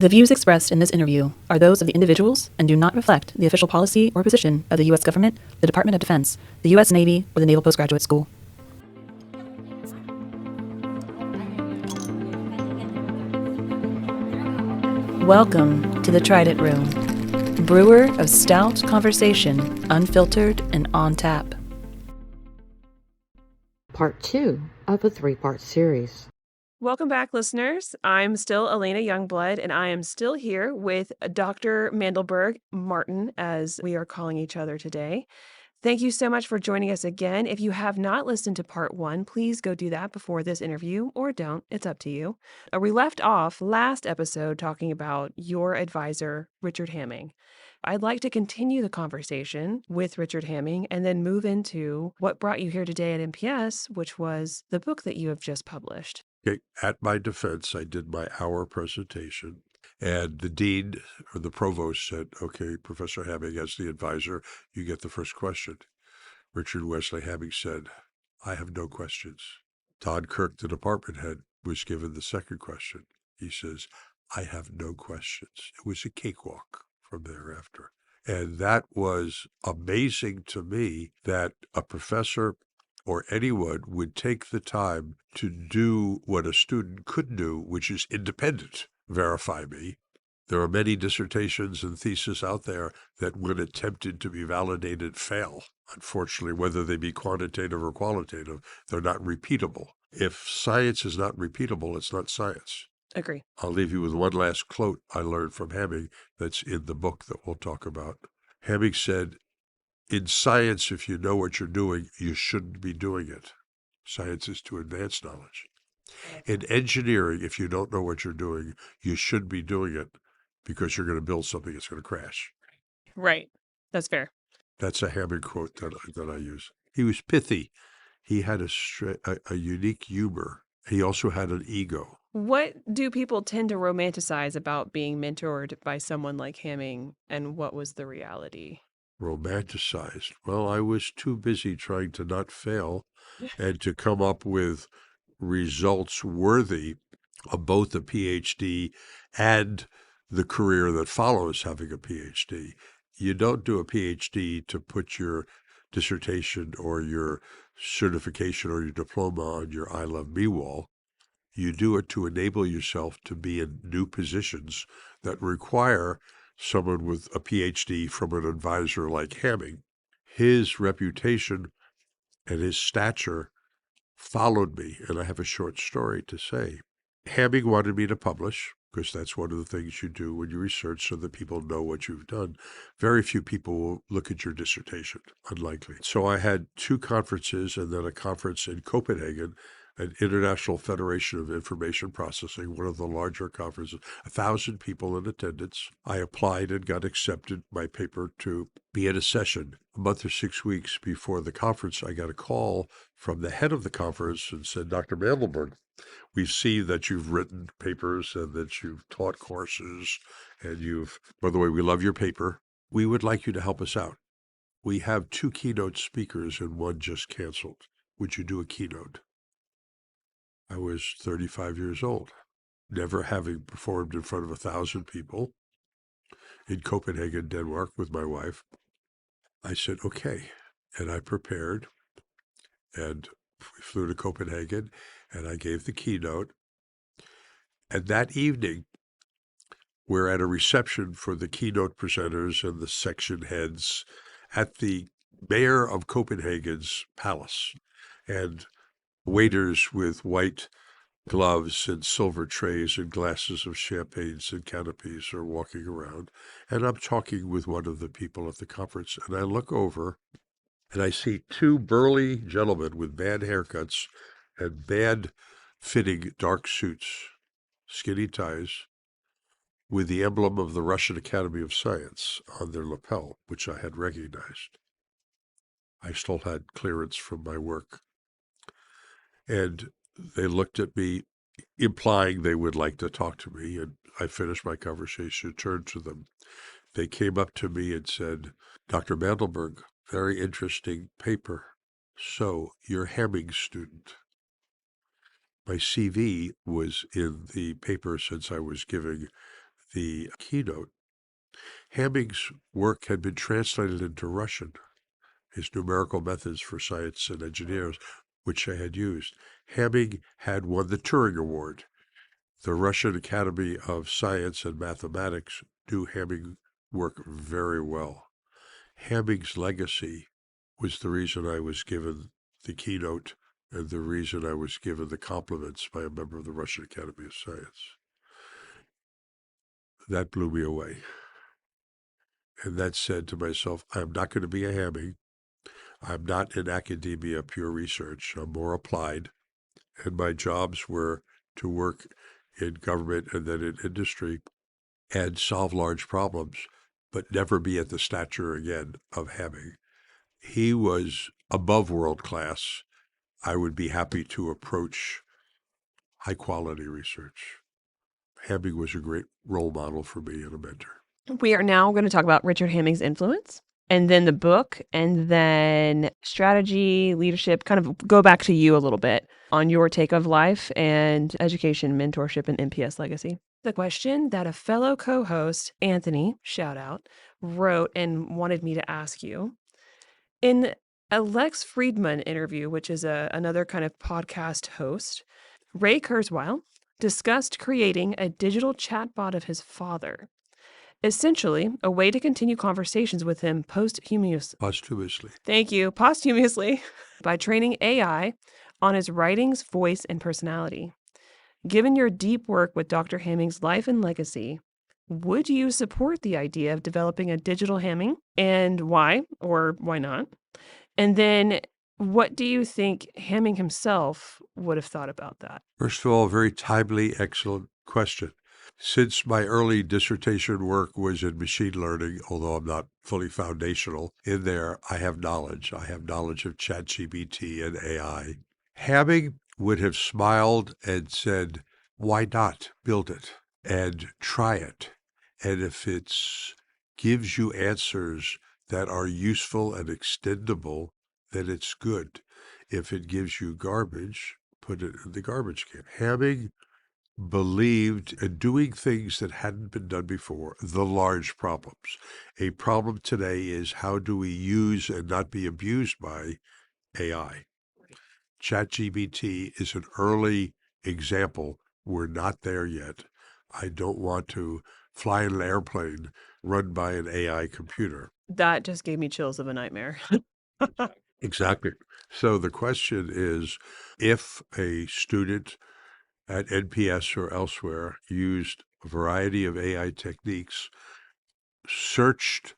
The views expressed in this interview are those of the individuals and do not reflect the official policy or position of the U.S. government, the Department of Defense, the U.S. Navy, or the Naval Postgraduate School. Welcome to the Trident Room, brewer of stout conversation, unfiltered and on tap. Part 2 of a 3-part series. Welcome back, listeners. I'm still Alanna Youngblood, and I am still here with Dr. Mandelberg, Martin, as we are calling each other today. Thank you so much for joining us again. If you have not listened to part 1, please go do that before this interview, or don't. It's up to you. We left off last episode talking about your advisor, Richard Hamming. I'd like to continue the conversation with Richard Hamming and then move into what brought you here today at MPS, which was the book that you have just published. Okay. At my defense, I did my hour presentation, and the dean or the provost said, okay, Professor Hamming, as the advisor, you get the first question. Richard Wesley Hamming said, I have no questions. Todd Kirk, the department head, was given the second question. He says, I have no questions. It was a cakewalk from thereafter. And that was amazing to me that a professor or anyone would take the time to do what a student could do, which is independent, verify me. There are many dissertations and theses out there that, when attempted to be validated, fail. Unfortunately, whether they be quantitative or qualitative, they're not repeatable. If science is not repeatable, it's not science. Agree. I'll leave you with one last quote I learned from Hamming that's in the book that we'll talk about. Hamming said, in science, if you know what you're doing, you shouldn't be doing it. Science is to advance knowledge. In engineering, if you don't know what you're doing, you should be doing it because you're going to build something that's going to crash. Right. That's fair. That's a Hamming quote that I use. He was pithy. He had a unique humor. He also had an ego. What do people tend to romanticize about being mentored by someone like Hamming, and what was the reality? Romanticized. Well, I was too busy trying to not fail and to come up with results worthy of both a PhD and the career that follows having a PhD. You don't do a PhD to put your dissertation or your certification or your diploma on your I Love Me wall. You do it to enable yourself to be in new positions that require someone with a PhD from an advisor like Hamming. His reputation and his stature followed me, and I have a short story to say. Hamming wanted me to publish, because that's one of the things you do when you research so that people know what you've done. Very few people will look at your dissertation, unlikely. So I had 2 conferences and then a conference in Copenhagen, an International Federation of Information Processing, one of the larger conferences, 1,000 people in attendance. I applied and got accepted my paper to be at a session. A month or 6 weeks before the conference, I got a call from the head of the conference and said, Dr. Mandelberg, we see that you've written papers and that you've taught courses and by the way, we love your paper. We would like you to help us out. We have 2 keynote speakers and one just canceled. Would you do a keynote? I was 35 years old, never having performed in front of 1,000 people in Copenhagen, Denmark, with my wife. I said, okay. And I prepared, and we flew to Copenhagen, and I gave the keynote. And that evening, we're at a reception for the keynote presenters and the section heads at the mayor of Copenhagen's palace. And waiters with white gloves and silver trays and glasses of champagnes and canopies are walking around. And I'm talking with one of the people at the conference. And I look over and I see 2 burly gentlemen with bad haircuts and bad fitting dark suits, skinny ties, with the emblem of the Russian Academy of Science on their lapel, which I had recognized. I still had clearance from my work. And they looked at me, implying they would like to talk to me, and I finished my conversation, turned to them. They came up to me and said, Dr. Mandelberg, very interesting paper. So, you're Hamming's student. My CV was in the paper since I was giving the keynote. Hamming's work had been translated into Russian, his numerical methods for science and engineers, which I had used. Hamming had won the Turing Award. The Russian Academy of Science and Mathematics knew Hamming's work very well. Hamming's legacy was the reason I was given the keynote and the reason I was given the compliments by a member of the Russian Academy of Science. That blew me away. And that said to myself, I'm not going to be a Hamming. I'm not in academia, pure research. I'm more applied. And my jobs were to work in government and then in industry and solve large problems, but never be at the stature again of Hamming. He was above world class. I would be happy to approach high quality research. Hamming was a great role model for me and a mentor. We are now going to talk about Richard Hamming's influence, and then the book, and then strategy, leadership, kind of go back to you a little bit on your take of life and education, mentorship, and NPS legacy. The question that a fellow co-host, Anthony, shout out, wrote and wanted me to ask you. In a Lex Friedman interview, which is another kind of podcast host, Ray Kurzweil discussed creating a digital chatbot of his father. Essentially, a way to continue conversations with him posthumously. Thank you, posthumously, by training AI on his writings, voice, and personality. Given your deep work with Dr. Hamming's life and legacy, would you support the idea of developing a digital Hamming, and why or why not? And then what do you think Hamming himself would have thought about that? First of all, very timely, excellent question. Since my early dissertation work was in machine learning, although I'm not fully foundational in there, I have knowledge. I have knowledge of ChatGPT and AI. Hamming would have smiled and said, why not build it and try it? And if it gives you answers that are useful and extendable, then it's good. If it gives you garbage, put it in the garbage can. Hamming believed in doing things that hadn't been done before, the large problems. A problem today is how do we use and not be abused by AI? ChatGPT is an early example. We're not there yet. I don't want to fly in an airplane run by an AI computer. That just gave me chills of a nightmare. Exactly. So the question is, if a student at NPS or elsewhere used a variety of AI techniques, searched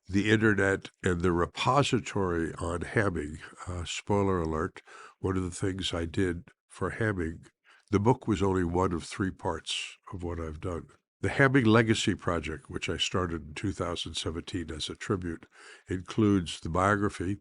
the internet and the repository on Hamming, spoiler alert, one of the things I did for Hamming, the book was only one of 3 parts of what I've done. The Hamming Legacy Project, which I started in 2017 as a tribute, includes the biography,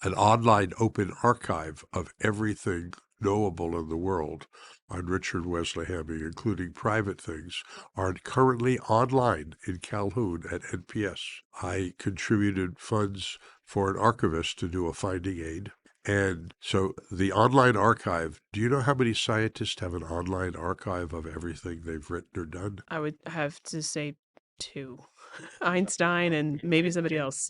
an online open archive of everything knowable in the world on Richard Wesley Hamming, including private things, are currently online in Calhoun at NPS. I contributed funds for an archivist to do a finding aid. And so the online archive, do you know how many scientists have an online archive of everything they've written or done? I would have to say 2. Einstein and maybe somebody else.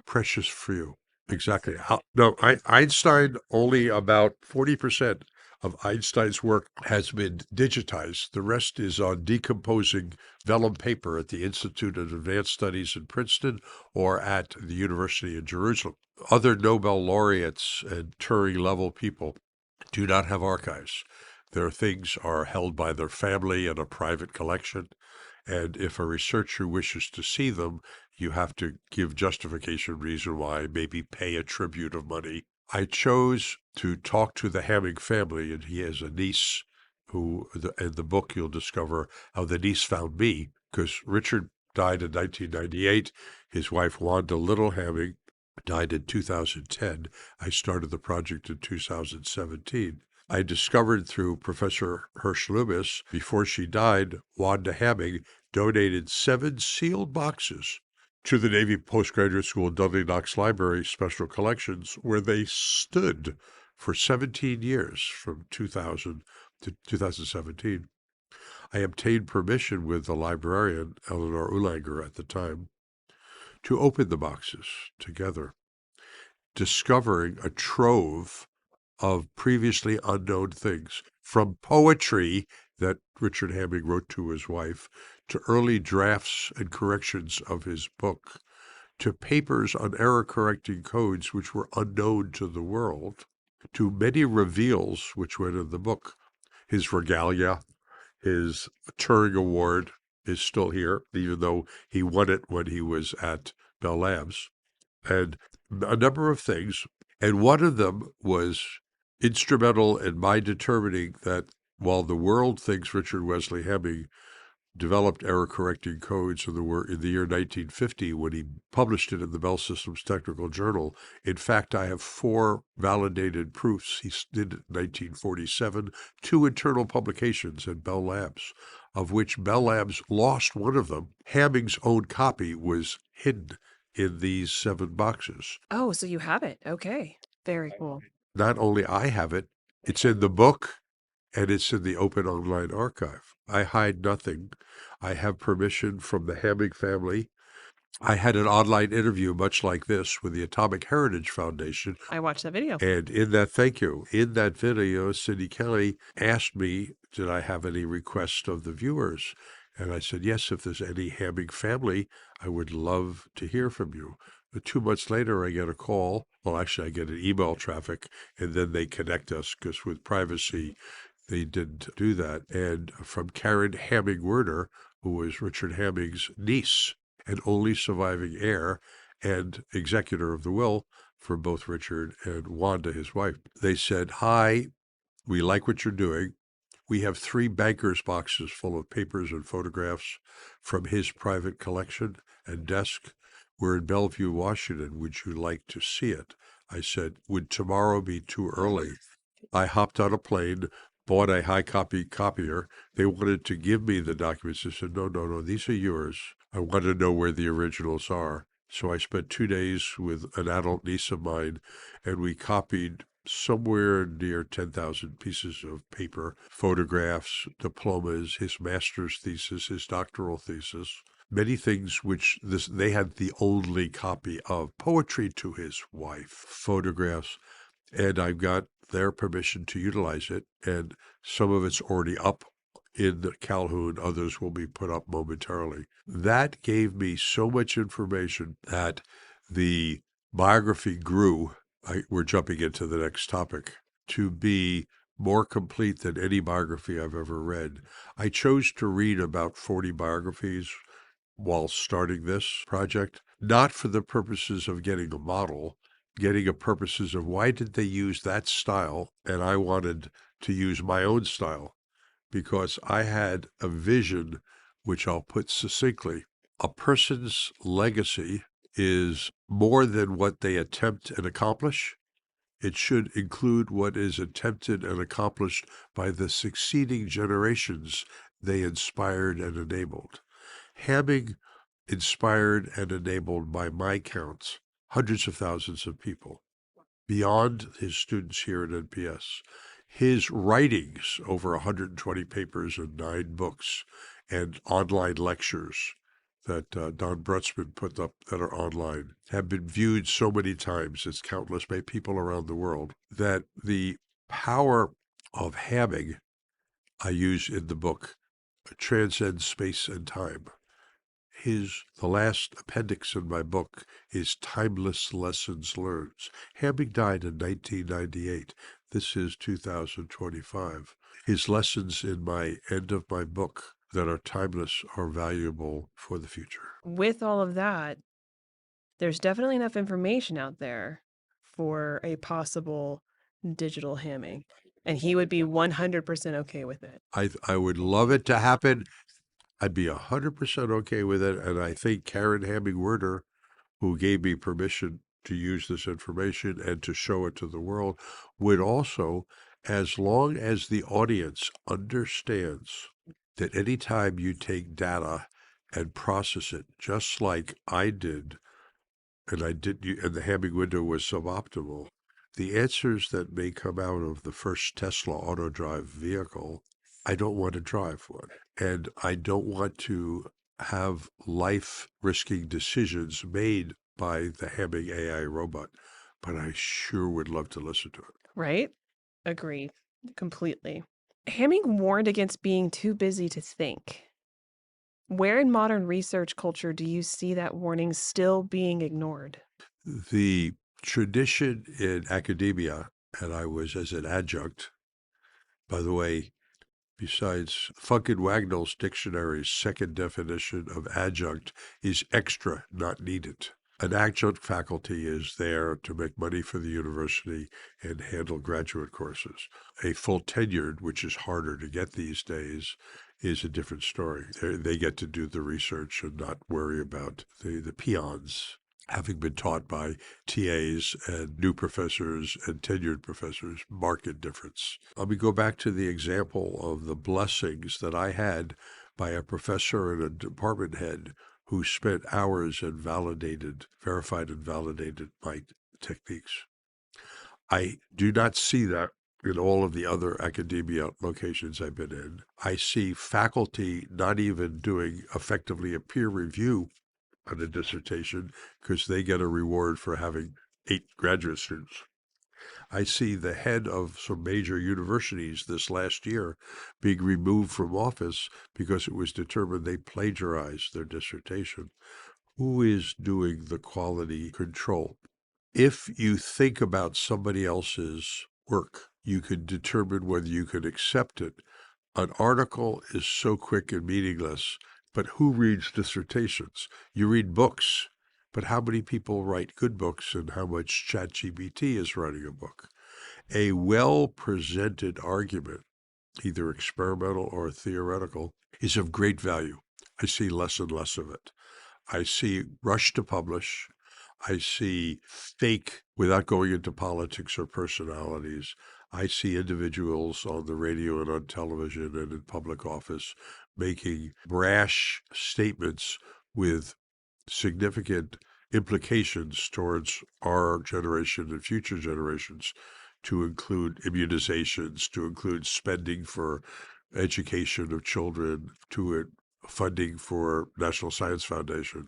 Precious few. Exactly. No, Einstein, only about 40% of Einstein's work has been digitized. The rest is on decomposing vellum paper at the Institute of Advanced Studies in Princeton or at the University of Jerusalem. Other Nobel laureates and Turing-level people do not have archives. Their things are held by their family in a private collection. And if a researcher wishes to see them, you have to give justification reason why, maybe pay a tribute of money. I chose to talk to the Hamming family, and he has a niece who, in the book, you'll discover how the niece found me, because Richard died in 1998. His wife, Wanda Little Hamming, died in 2010. I started the project in 2017. I discovered through Professor Hirsch Loomis, before she died, Wanda Hamming donated 7 sealed boxes to the Navy Postgraduate School Dudley Knox Library Special Collections, where they stood for 17 years, from 2000 to 2017. I obtained permission with the librarian, Eleanor Ulanger, at the time, to open the boxes together, discovering a trove of previously unknown things, from poetry that Richard Hamming wrote to his wife, to early drafts and corrections of his book, to papers on error-correcting codes which were unknown to the world, to many reveals which went in the book. His regalia, his Turing Award is still here, even though he won it when he was at Bell Labs, and a number of things. And one of them was instrumental in my determining that while the world thinks Richard Wesley Hamming developed error-correcting codes in the year 1950 when he published it in the Bell Systems Technical Journal. In fact, I have 4 validated proofs. He did it in 1947, 2 internal publications at Bell Labs, of which Bell Labs lost one of them. Hamming's own copy was hidden in these 7 boxes. Oh, so you have it. Okay. Very cool. Not only I have it, it's in the book, and it's in the Open Online Archive. I hide nothing. I have permission from the Hamming family. I had an online interview much like this with the Atomic Heritage Foundation. I watched that video. And in that video, Cindy Kelly asked me, did I have any requests of the viewers? And I said, yes, if there's any Hamming family, I would love to hear from you. But 2 months later, I get a call. Well, actually, I get an email traffic, and then they connect us because with privacy, they didn't do that. And from Karen Hamming Werner, who was Richard Hamming's niece and only surviving heir and executor of the will for both Richard and Wanda, his wife, they said, hi, we like what you're doing. We have 3 banker's boxes full of papers and photographs from his private collection and desk. We're in Bellevue, Washington. Would you like to see it? I said, would tomorrow be too early? I hopped on a plane, bought a high copy copier. They wanted to give me the documents. I said, no, these are yours. I want to know where the originals are. So I spent 2 days with an adult niece of mine, and we copied somewhere near 10,000 pieces of paper, photographs, diplomas, his master's thesis, his doctoral thesis, many things which they had the only copy of, poetry to his wife, photographs, and I've got their permission to utilize it, and some of it's already up in the Calhoun, others will be put up momentarily. That gave me so much information that the biography grew. We're jumping into the next topic, to be more complete than any biography I've ever read. I chose to read about 40 biographies while starting this project, not for the purposes of getting a model, getting a purposes of why did they use that style, and I wanted to use my own style, because I had a vision, which I'll put succinctly. A person's legacy is more than what they attempt and accomplish. It should include what is attempted and accomplished by the succeeding generations they inspired and enabled. Hamming inspired and enabled, by my counts, hundreds of thousands of people, beyond his students here at NPS. His writings, over 120 papers and 9 books, and online lectures that Don Brutzman put up that are online, have been viewed so many times, it's countless, by people around the world, that the power of Hamming, I use in the book, transcends space and time. The last appendix in my book is Timeless Lessons Learned. Hamming died in 1998. This is 2025. His lessons in my end of my book that are timeless are valuable for the future. With all of that, there's definitely enough information out there for a possible digital Hamming, and he would be 100% okay with it. I would love it to happen. I'd be 100% okay with it, and I think Karen Hamming Werner, who gave me permission to use this information and to show it to the world, would also, as long as the audience understands that any time you take data and process it, just like I did, and the Hamming window was suboptimal, the answers that may come out of the first Tesla auto drive vehicle I don't want to drive one. And I don't want to have life-risking decisions made by the Hamming AI robot, but I sure would love to listen to it. Right? Agree. Completely. Hamming warned against being too busy to think. Where in modern research culture do you see that warning still being ignored? The tradition in academia, and I was as an adjunct, by the way, besides Funk and Wagnall's dictionary's second definition of adjunct is extra, not needed. An adjunct faculty is there to make money for the university and handle graduate courses. A full tenured, which is harder to get these days, is a different story. They get to do the research and not worry about the peons. Having been taught by TAs and new professors and tenured professors, marked difference. Let me go back to the example of the blessings that I had by a professor and a department head who spent hours and verified and validated my techniques. I do not see that in all of the other academia locations I've been in. I see faculty not even doing effectively a peer review on a dissertation because they get a reward for having 8 graduate students. I see the head of some major universities this last year being removed from office because it was determined they plagiarized their dissertation. Who is doing the quality control? If you think about somebody else's work, you can determine whether you can accept it. An article is so quick and meaningless, but who reads dissertations? You read books, but how many people write good books and how much ChatGPT is writing a book? A well-presented argument, either experimental or theoretical, is of great value. I see less and less of it. I see rush to publish. I see fake, without going into politics or personalities. I see individuals on the radio and on television and in public office making brash statements with significant implications towards our generation and future generations, to include immunizations, to include spending for education of children, to funding for National Science Foundation.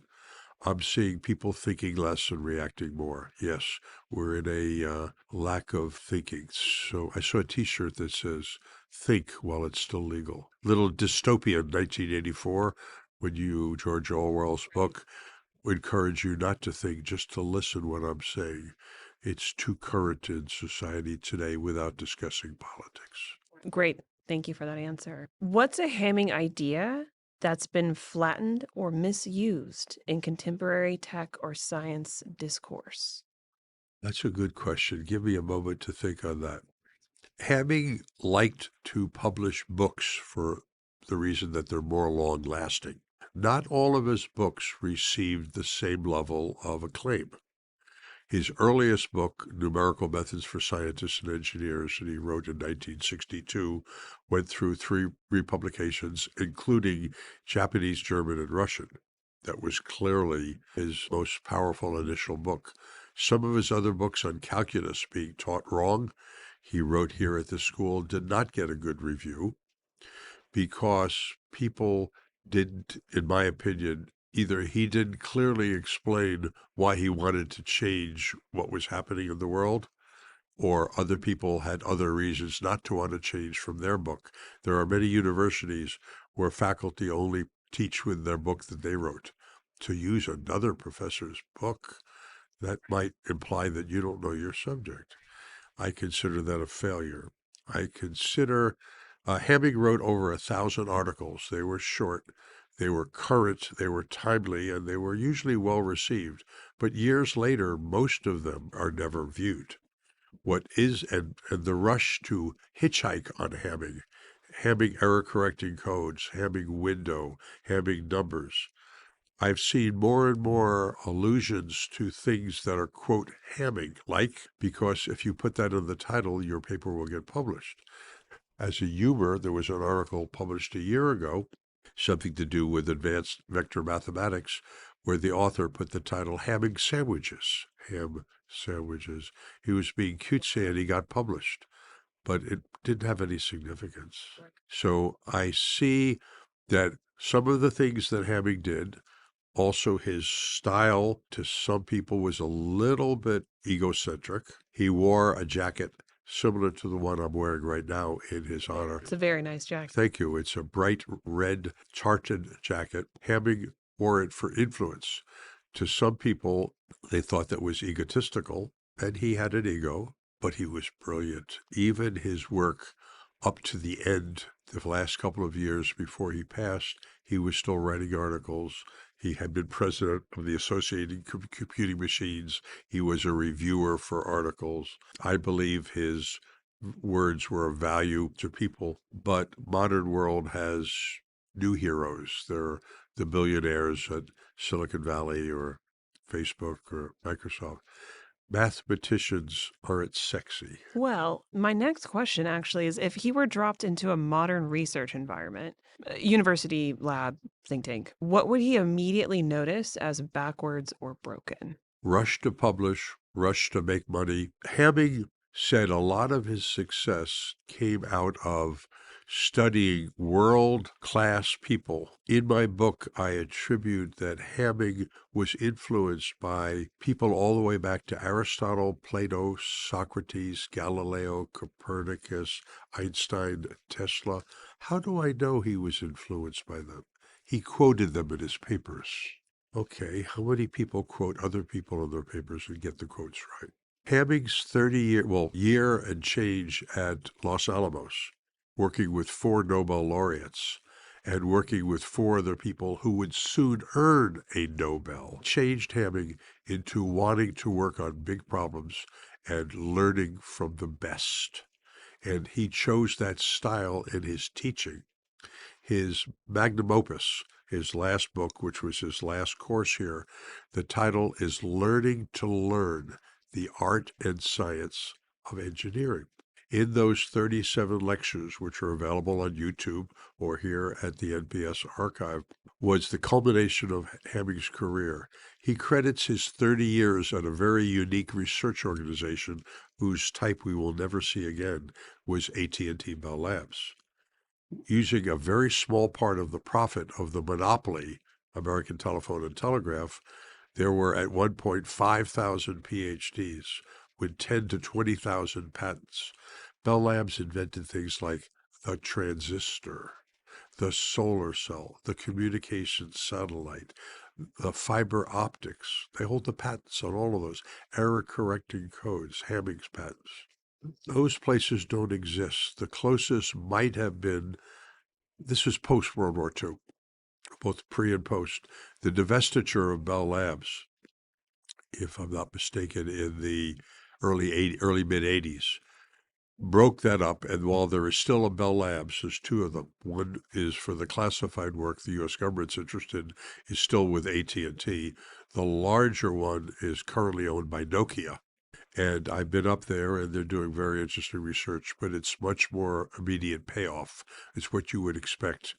I'm seeing people thinking less and reacting more. Yes, we're in a lack of thinking. So I saw a T-shirt that says, think while it's still legal. Little dystopian 1984, when George Orwell's book, would encourage you not to think, just to listen what I'm saying. It's too current in society today without discussing politics. Great. Thank you for that answer. What's a Hamming idea that's been flattened or misused in contemporary tech or science discourse? That's a good question. Give me a moment to think on that. Hamming liked to publish books for the reason that they're more long-lasting. Not all of his books received the same level of acclaim. His earliest book, Numerical Methods for Scientists and Engineers, that he wrote in 1962, went through 3 republications, including Japanese, German, and Russian. That was clearly his most powerful initial book. Some of his other books on calculus being taught wrong, he wrote here at the school, did not get a good review because people didn't, in my opinion, either he didn't clearly explain why he wanted to change what was happening in the world, or other people had other reasons not to want to change from their book. There are many universities where faculty only teach with their book that they wrote. To use another professor's book, that might imply that you don't know your subject. I consider that a failure. I consider Hamming wrote over 1,000 articles. They were short, they were current, they were timely, and they were usually well received. But years later, most of them are never viewed. What is, and the rush to hitchhike on Hamming error correcting codes, Hamming window, Hamming numbers. I've seen more and more allusions to things that are, quote, Hamming, like, because if you put that in the title, your paper will get published. As a humor, there was an article published a year ago, something to do with advanced vector mathematics, where the author put the title Hamming Sandwiches. Ham sandwiches. He was being cutesy and he got published. but it didn't have any significance. So I see that some of the things that Hamming did, also his style to some people was a little bit egocentric. He wore a jacket similar to the one I'm wearing right now in his honor. It's a very nice jacket. Thank you. It's a bright red tartan jacket. Hamming wore it for influence. To some people, they thought that was egotistical, and he had an ego, but he was brilliant. Even his work up to the end, the last couple of years before he passed, he was still writing articles. He had been president of the Associated Computing Machines. He was a reviewer for articles. I believe his words were of value to people, but modern world has new heroes. They're the billionaires at Silicon Valley or Facebook or Microsoft. Mathematicians aren't sexy. Well, my next question actually is if he were dropped into a modern research environment, university, lab, think tank, what would he immediately notice as backwards or broken? Rush to publish, rush to make money. Hamming said a lot of his success came out of studying world-class people. In my book, I attribute that Hamming was influenced by people all the way back to Aristotle, Plato, Socrates, Galileo, Copernicus, Einstein, Tesla. How do I know he was influenced by them? He quoted them in his papers. Okay, how many people quote other people in their papers and get the quotes right? Hamming's year and change at Los Alamos, working with 4 Nobel laureates and working with 4 other people who would soon earn a Nobel, changed Hamming into wanting to work on big problems and learning from the best. And he chose that style in his teaching. His magnum opus, his last book, which was his last course here, the title is Learning to Learn, the Art and Science of Engineering. In those 37 lectures, which are available on YouTube or here at the NPS archive, was the culmination of Hamming's career. He credits his 30 years at a very unique research organization whose type we will never see again, was AT&T Bell Labs. Using a very small part of the profit of the monopoly, American Telephone and Telegraph, there were at one point 5,000 PhDs with 10 to 20,000 patents. Bell Labs invented things like the transistor, the solar cell, the communication satellite, the fiber optics. They hold the patents on all of those. Error-correcting codes, Hamming's patents. Those places don't exist. The closest might have been, this was post-World War II, both pre and post, the divestiture of Bell Labs, if I'm not mistaken, in the early mid-'80s, broke that up. And while there is still a Bell Labs, there's 2 of them. One is for the classified work the U.S. government's interested in, is still with AT&T. The larger one is currently owned by Nokia. And I've been up there, and they're doing very interesting research, but it's much more immediate payoff. It's what you would expect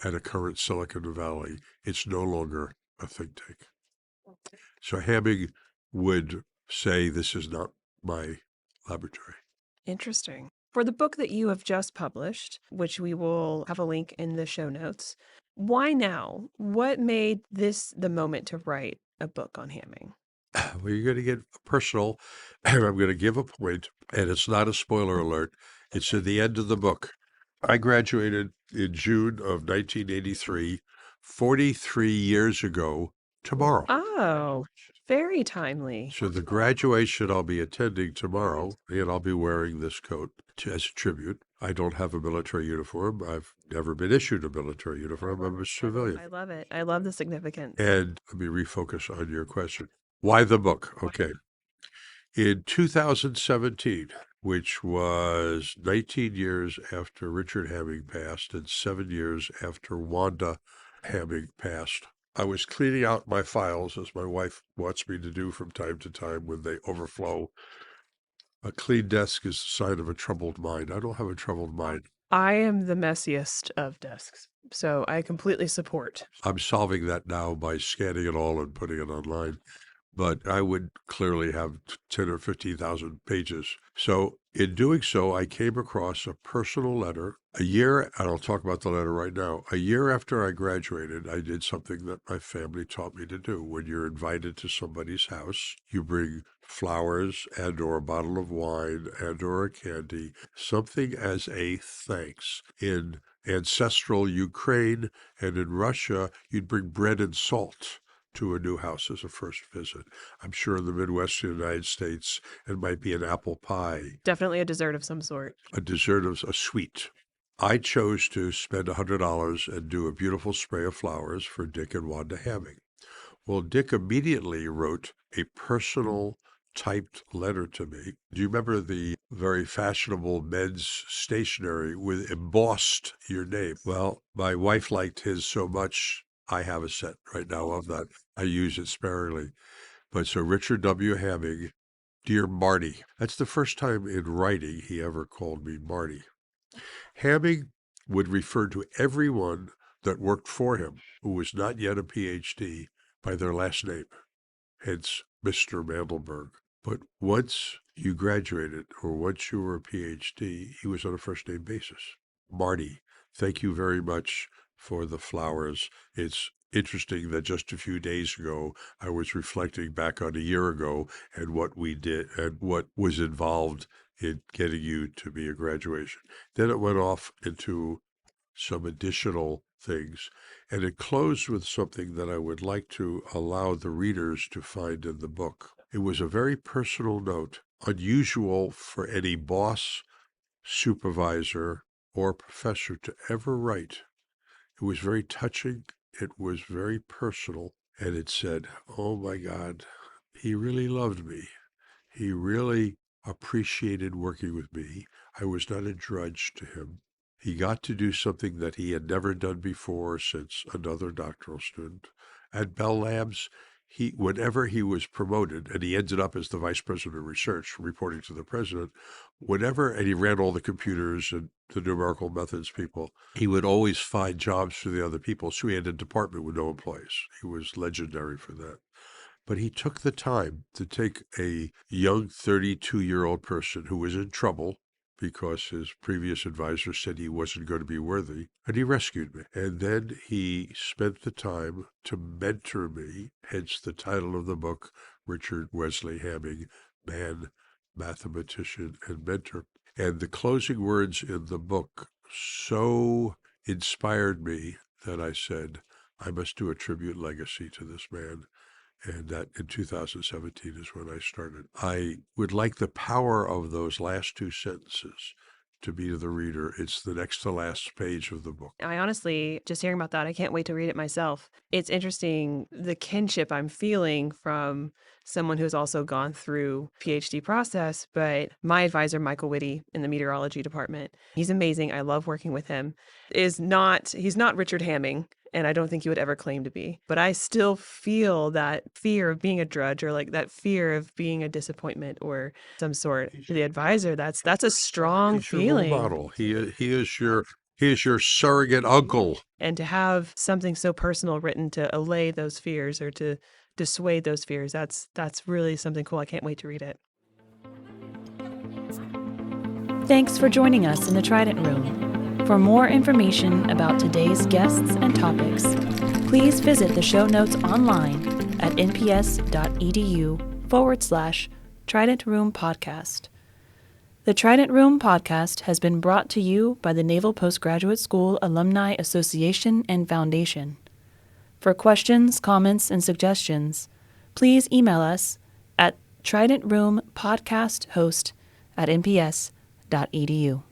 at a current Silicon Valley. It's no longer a think tank. So Hamming would say, this is not my laboratory. Interesting. For the book that you have just published, which we will have a link in the show notes, why now? What made this the moment to write a book on Hamming? Well, you're going to get personal, and I'm going to give a point, and it's not a spoiler alert. It's at the end of the book. I graduated in June of 1983, 43 years ago tomorrow. Oh, very timely. So the graduation I'll be attending tomorrow, and I'll be wearing this coat as a tribute. I don't have a military uniform. I've never been issued a military uniform. I'm a civilian. I love it. I love the significance. And let me refocus on your question. Why the book? Okay. In 2017, which was 19 years after Richard Hamming passed and 7 years after Wanda Hamming passed, I was cleaning out my files, as my wife wants me to do from time to time when they overflow. A clean desk is a sign of a troubled mind. I don't have a troubled mind. I am the messiest of desks, so I completely support. I'm solving that now by scanning it all and putting it online. but I would clearly have 10 or 15,000 pages. So in doing so, I came across a personal letter a year, and I'll talk about the letter right now. A year after I graduated, I did something that my family taught me to do. When you're invited to somebody's house, you bring flowers and or a bottle of wine and or a candy, something as a thanks. In ancestral Ukraine and in Russia, you'd bring bread and salt to a new house as a first visit. I'm sure in the Midwest of the United States, it might be an apple pie, Definitely a dessert of some sort. a dessert of a sweet. I chose to spend $100 and do a beautiful spray of flowers for Dick and Wanda Hamming. Well, Dick immediately wrote a personal typed letter to me. Do you remember the very fashionable men's stationery with embossed your name? Well, my wife liked his so much, I have a set right now of that. I use it sparingly. But so Richard W. Hamming, dear Marty. That's the first time in writing he ever called me Marty. Hamming would refer to everyone that worked for him who was not yet a PhD by their last name, hence Mr. Mandelberg. But once you graduated or once you were a PhD, he was on a first name basis. Marty, thank you very much for the flowers. It's interesting that just a few days ago, I was reflecting back on a year ago and what we did and what was involved in getting you to be a graduation. Then it went off into some additional things, and it closed with something that I would like to allow the readers to find in the book. It was a very personal note, unusual for any boss, supervisor, or professor to ever write. It was very touching, it was very personal, and it said, "Oh my God, he really loved me. He really appreciated working with me. I was not a drudge to him. He got to do something that he had never done before since another doctoral student. At Bell Labs, whenever he was promoted, and he ended up as the vice president of research, reporting to the president, and he ran all the computers and the numerical methods people, he would always find jobs for the other people. So he had a department with no employees. He was legendary for that. But he took the time to take a young 32-year-old person who was in trouble because his previous advisor said he wasn't going to be worthy, and he rescued me. And then he spent the time to mentor me, hence the title of the book, Richard Wesley Hamming, Man, Mathematician, and Mentor. And the closing words in the book so inspired me that I said, I must do a tribute legacy to this man. And that in 2017 is when I started. I would like the power of those last two sentences to be to the reader. It's the next to last page of the book. I honestly, just hearing about that, I can't wait to read it myself. It's interesting, the kinship I'm feeling from someone who's also gone through PhD process, but my advisor, Michael Whitty, in the meteorology department, he's amazing. I love working with him. He's not Richard Hamming, and I don't think he would ever claim to be. But I still feel that fear of being a drudge, or like that fear of being a disappointment or some sort. To the advisor, that's a strong feeling. Role model. He is your surrogate uncle. And to have something so personal written to allay those fears or to dissuade those fears, that's really something cool. I can't wait to read it. Thanks for joining us in the Trident Room. For more information about today's guests and topics, please visit the show notes online at nps.edu/Trident Room Podcast. The Trident Room Podcast has been brought to you by the Naval Postgraduate School Alumni Association and Foundation. For questions, comments, and suggestions, please email us at tridentroompodcasthost@nps.edu.